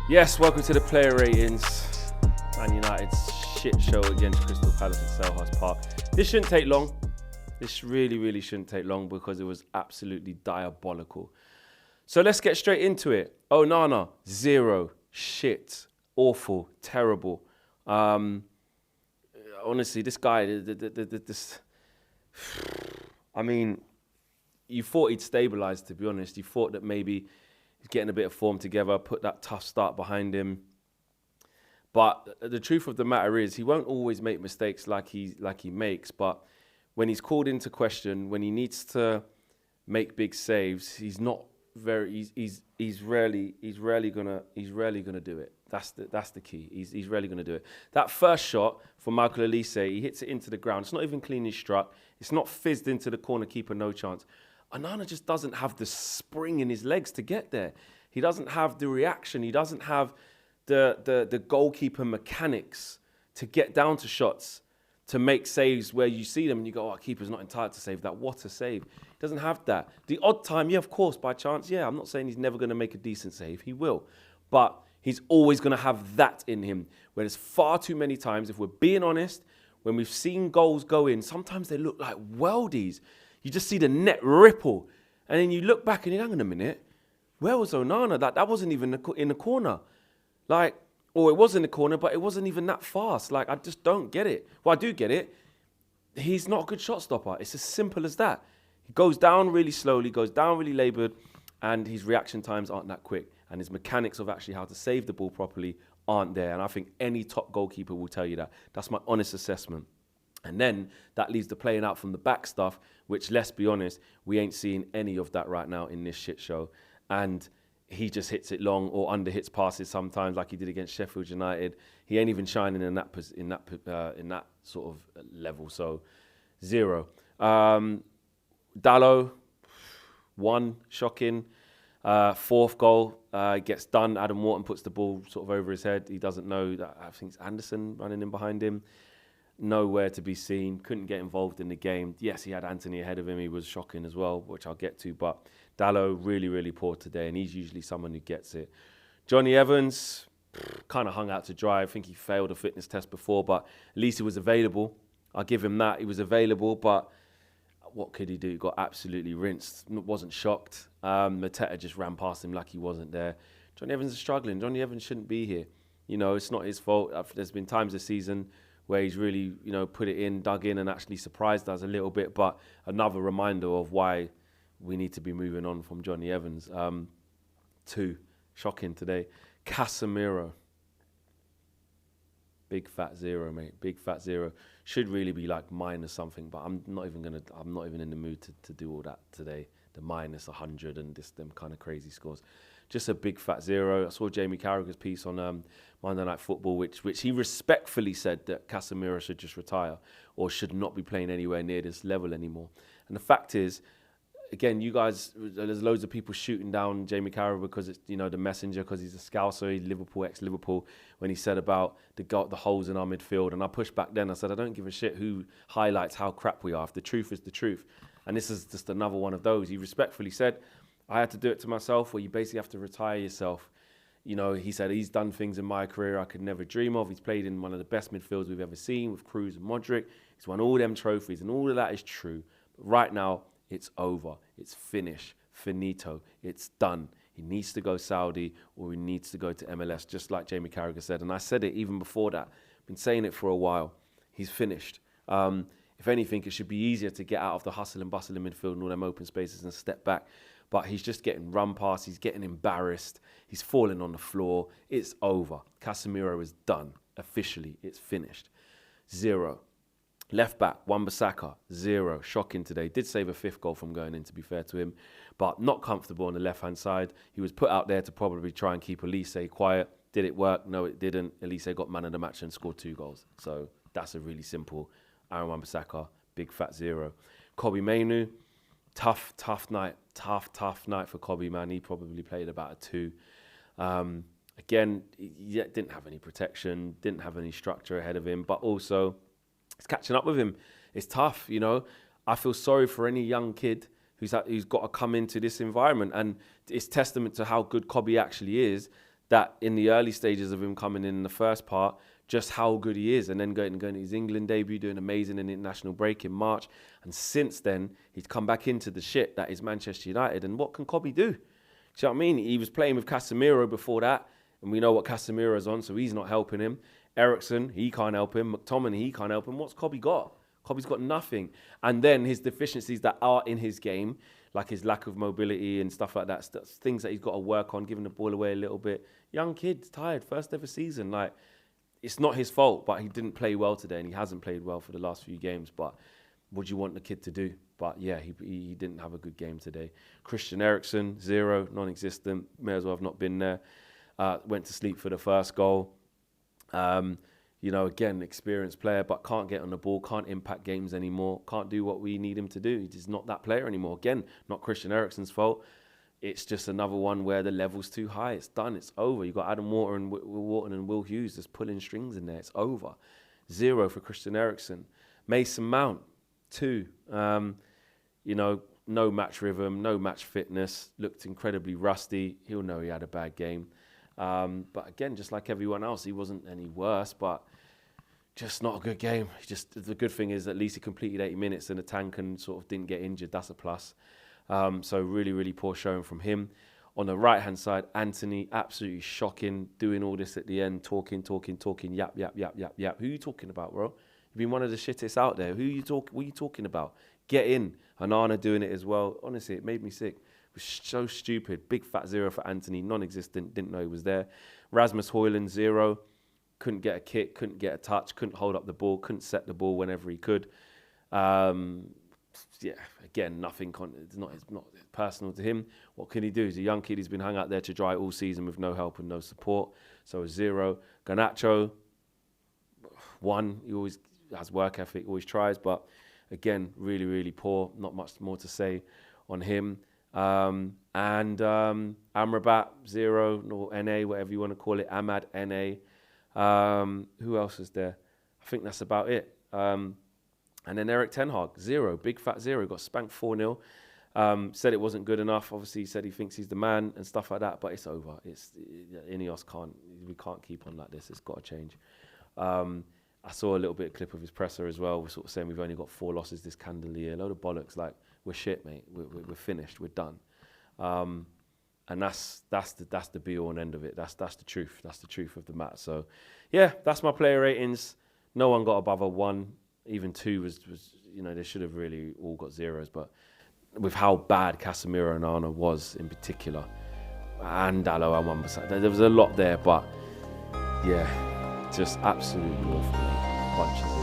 Yes, welcome to the player ratings. Man United's shit show against Crystal Palace at Selhurst Park. This shouldn't take long. This really shouldn't take long because it was absolutely diabolical. So let's get straight into it. Onana, 0. Shit. Awful. Terrible. Honestly, this guy, I mean, you thought he'd stabilise, to be honest. You thought that maybe he's getting a bit of form together, put that tough start behind him. But the truth of the matter is, he won't always make mistakes like he makes. But when he's called into question, when he needs to make big saves, he's not very. He's rarely gonna do it. That's the key. He's rarely gonna do it. That first shot from Michael Elise, he hits it into the ground. It's not even cleanly struck. It's not fizzed into the corner. Keeper, no chance. Onana just doesn't have the spring in his legs to get there. He doesn't have the reaction. He doesn't have the goalkeeper mechanics to get down to shots, to make saves where you see them and you go, oh, keeper's not entitled to save that. What a save. He doesn't have that. The odd time, yeah, of course, by chance, yeah. I'm not saying he's never going to make a decent save. He will. But he's always going to have that in him. Whereas far too many times, if we're being honest, when we've seen goals go in, sometimes they look like weldies. You just see the net ripple. And then you look back and you hang on a minute. Where was Onana? That wasn't even in the corner. Or it was in the corner, but it wasn't even that fast. I just don't get it. Well, I do get it. He's not a good shot stopper. It's as simple as that. He goes down really slowly, goes down really laboured, and his reaction times aren't that quick. And his mechanics of actually how to save the ball properly aren't there. And I think any top goalkeeper will tell you that. That's my honest assessment. And then that leaves the playing out from the back stuff, which, let's be honest, we ain't seeing any of that right now in this shit show. And he just hits it long or under hits passes sometimes, like he did against Sheffield United. He ain't even shining in that sort of level. So 0. Dalot, 1, shocking. 4th goal gets done. Adam Wharton puts the ball sort of over his head. He doesn't know that. I think it's Anderson running in behind him. Nowhere to be seen. Couldn't get involved in the game. Yes, he had Anthony ahead of him. He was shocking as well, which I'll get to. But Dalot really poor today, and he's usually someone who gets it. Johnny Evans kind of hung out to dry. I think he failed a fitness test before, but at least he was available. I'll give him that. He was available, but what could he do? He got absolutely rinsed. Wasn't shocked. Mateta just ran past him like he wasn't there. Johnny Evans is struggling. Johnny Evans shouldn't be here. You know, it's not his fault. There's been times this season where he's really, put it in, dug in, and actually surprised us a little bit. But another reminder of why we need to be moving on from Johnny Evans. 2, shocking today. Casemiro. Big fat 0, mate. Big fat 0. Should really be like minus something, but I'm not even in the mood to do all that today. The minus 100 and them kind of crazy scores. Just a big fat 0. I saw Jamie Carragher's piece on Monday Night Football, which he respectfully said that Casemiro should just retire or should not be playing anywhere near this level anymore. And the fact is, again, you guys, there's loads of people shooting down Jamie Carragher because it's, the messenger, because he's a Scouser, he's Liverpool, ex-Liverpool, when he said about the holes in our midfield. And I pushed back then. I said, I don't give a shit who highlights how crap we are. If the truth is the truth. And this is just another one of those. He respectfully said, I had to do it to myself, where you basically have to retire yourself. He said he's done things in my career I could never dream of. He's played in one of the best midfields we've ever seen with Kroos and Modric. He's won all them trophies, and all of that is true. But right now, it's over. It's finished. Finito. It's done. He needs to go Saudi, or he needs to go to MLS, just like Jamie Carragher said. And I said it even before that. I've been saying it for a while. He's finished. If anything, it should be easier to get out of the hustle and bustle in midfield and all them open spaces and step back. But he's just getting run past. He's getting embarrassed. He's falling on the floor. It's over. Casemiro is done. Officially, it's finished. 0. Left back, Wan-Bissaka, 0. Shocking today. Did save a 5th goal from going in, to be fair to him. But not comfortable on the left-hand side. He was put out there to probably try and keep Elise quiet. Did it work? No, it didn't. Elise got man of the match and scored 2 goals. So that's a really simple Aaron Wan-Bissaka, big fat 0. Kobbie Mainoo, tough night. Tough night for Kobbie, man. He probably played about a 2. Again, he didn't have any protection, didn't have any structure ahead of him, but also it's catching up with him. It's tough, I feel sorry for any young kid who's got to come into this environment, and it's testament to how good Kobbie actually is that in the early stages of him coming in the first part, just how good he is, and then going to his England debut, doing amazing in the international break in March. And since then, he's come back into the shit that is Manchester United. And what can Kobbie do? Do you know what I mean? He was playing with Casemiro before that, and we know what Casemiro's on, so he's not helping him. Ericsson, he can't help him. McTominay, he can't help him. What's Kobbie got? Kobbie's got nothing. And then his deficiencies that are in his game, like his lack of mobility and stuff like that, things that he's got to work on, giving the ball away a little bit. Young kid, tired, first ever season. Like, it's not his fault, but he didn't play well today, and he hasn't played well for the last few games. But what do you want the kid to do? But yeah, he didn't have a good game today. Christian Eriksen, 0, non-existent. May as well have not been there. Went to sleep for the first goal. You know, again, experienced player, but can't get on the ball, can't impact games anymore, can't do what we need him to do. He's not that player anymore. Again, not Christian Eriksen's fault. It's just another one where the level's too high. It's done. It's over. You've got Adam Wharton and Will Hughes just pulling strings in there. It's over. 0 for Christian Eriksen. Mason Mount, 2. You know, no match rhythm, no match fitness. Looked incredibly rusty. He'll know he had a bad game. But again, just like everyone else, he wasn't any worse, but just not a good game. The good thing is at least he completed 80 minutes and the tank and sort of didn't get injured. That's a plus. So really, really poor showing from him. On the right-hand side, Anthony, absolutely shocking, doing all this at the end, talking, yap. Who are you talking about, bro? You've been one of the shittest out there. What are you talking about? Get in. Onana doing it as well. Honestly, it made me sick. It was so stupid. Big fat 0 for Anthony, non-existent, didn't know he was there. Rasmus Højlund, 0. Couldn't get a kick, couldn't get a touch, couldn't hold up the ball, couldn't set the ball whenever he could. Yeah, again, nothing. It's not personal to him. What can he do? He's a young kid. He's been hung out there to dry all season with no help and no support. So a 0. Garnacho, 1. He always has work ethic, always tries, but again, really, really poor. Not much more to say on him. And Amrabat, 0, or NA, whatever you want to call it. Ahmad, NA. Who else is there? I think that's about it. And then Eric Ten Hag, 0, big fat 0. Got spanked 4-0. Said it wasn't good enough. Obviously, he said he thinks he's the man and stuff like that. But it's over. Ineos we can't keep on like this. It's got to change. I saw a little bit of clip of his presser as well. We're sort of saying we've only got 4 losses this calendar year. A load of bollocks. Like, we're shit, mate. We're finished. We're done. And that's the be all and end of it. That's the truth. That's the truth of the matter. So, yeah, that's my player ratings. No one got above a 1. Even 2 was they should have really all got 0s. But with how bad Casemiro and Onana was in particular, and Dalot and Wan-Bissaka, there was a lot there. But yeah, just absolutely awful, mate. Bunches.